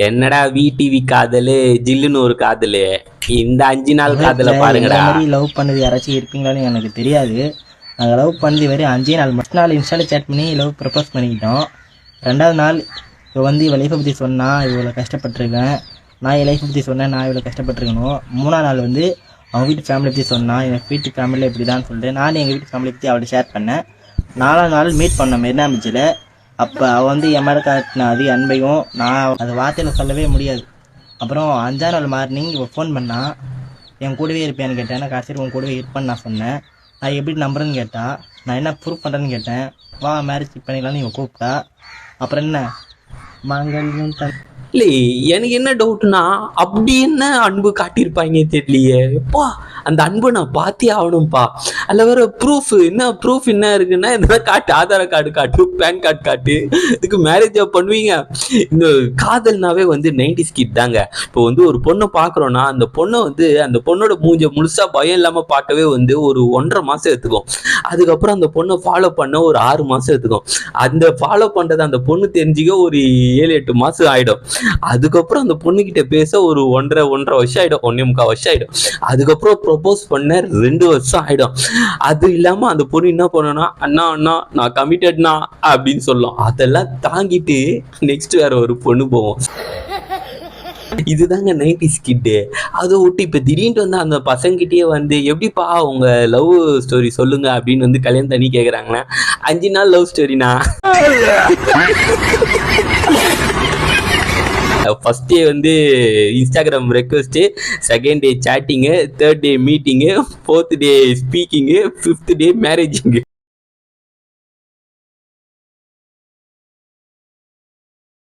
என்னடா விடிவி காதலு ஜில்லுன்னு ஒரு காதலு, இந்த 5 நாள் காதல பாருங்கடா. லவ் பண்ணது யாராச்சும் இருப்பீங்களான்னு எனக்கு தெரியாது. நாங்கள் லவ் பண்ணது வெறும் 5 நாள். ஃபர்ஸ்ட் நாள் இன்ஸ்டாவில் சேட் பண்ணி லவ் ப்ரப்போஸ் பண்ணிக்கிட்டோம். 2வது நாள் இவள் லைஃப்பை பற்றி சொன்னால் இவ்வளோ கஷ்டப்பட்டிருக்கேன், நான் என் லைஃப்பை பற்றி சொன்னேன் நான் இவ்வளோ கஷ்டப்பட்டிருக்கணும். 3ஆவது நாள் அவங்க வீட்டு ஃபேமிலி பற்றி சொன்னான், எங்கள் வீட்டு ஃபேமிலியில் இப்படி தான் சொல்லிட்டு நான் எங்கள் வீட்டு ஃபேமிலி பற்றி அவள்கிட்ட ஷேர் பண்ணேன். 4ஆவது நாள் மீட் பண்ணோம் மெரினா பீச்சில். அப்போ அவள் என் மேலே காட்டின அதிக அன்பையும் நான் அது வார்த்தையில் சொல்லவே முடியாது. அப்புறம் 5ஆவது நாள் மார்னிங் இவள் ஃபோன் பண்ணா, என் கூடவே இருப்பேன்னு கேட்டேன். நான் கடைசியில் உன் கூடவே இருப்பேன்னு நான் சொன்னேன். நான் எப்படி நம்புறேன்னு கேட்டா, நான் என்ன ப்ரூஃப் பண்ணுறேன்னு கேட்டேன். வா மேரேஜ் பண்ணிக்கலாம்னு இவன் கூப்பிட்டா. அப்புறம் என்ன மாங்கல்யம் இல்லை, எனக்கு என்ன டவுட்னா அப்படி என்ன அன்பு காட்டியிருப்பாங்க தெரியலையே. எப்பா அந்த அன்பை நான் பார்த்தே ஆகணும்ப்பா. அதில் வேற ப்ரூஃப் என்ன இருக்குன்னா, இதெல்லாம் காட்டு, ஆதார் கார்டு காட்டு, பேன் கார்டு காட்டு, இதுக்கு மேரேஜா பண்ணுவீங்க. இந்த காதல்னாவே 90s கிட் தாங்க. இப்போ ஒரு பொண்ணை பார்க்குறோன்னா அந்த பொண்ணோட மூஞ்ச முழுசா பயம் இல்லாமல் பார்க்கவே ஒரு 1.5 மாதம் எடுத்துக்கும். அதுக்கப்புறம் அந்த பொண்ணை ஃபாலோ பண்ண ஒரு 6 மாதம் எடுத்துக்கும். அந்த ஃபாலோ பண்ணுறது அந்த பொண்ணு தெரிஞ்சுக்க ஒரு 7-8 மாதம் ஆகிடும். அதுக்கப்புறம் அந்த பொண்ணுகிட்ட பேச ஒரு 1.5 வருஷம் ஆயிடும், 1.25 வருஷம் ஆயிடும். அதுக்கப்புறம் ப்ரொபோஸ் பண்ண 2 வருஷம் ஆயிடும். அது இல்லாம அந்த பொண்ணு என்ன பண்ணனா, அண்ணா நான் கமிட்டட்னா அப்படின்னு சொல்லும். அதெல்லாம் தாங்கிட்டு நெக்ஸ்ட் வேற ஒரு பொண்ணு போவோம். இதுதாங்க 90s கிட்டு. அதை விட்டு இப்ப திடீர்னு அந்த பசங்கிட்டே எப்படிப்பா உங்க லவ் ஸ்டோரி சொல்லுங்க அப்படின்னு கல்யாணம் தண்ணி கேக்குறாங்கன்னா, 5 நாள் லவ் ஸ்டோரினா. First day Instagram request, second day சேட்டிங்கு, தேர்ட் டே மீட்டிங்கு, 4th டே ஸ்பீக்கிங்கு, 5th டே மேரேஜிங்கு.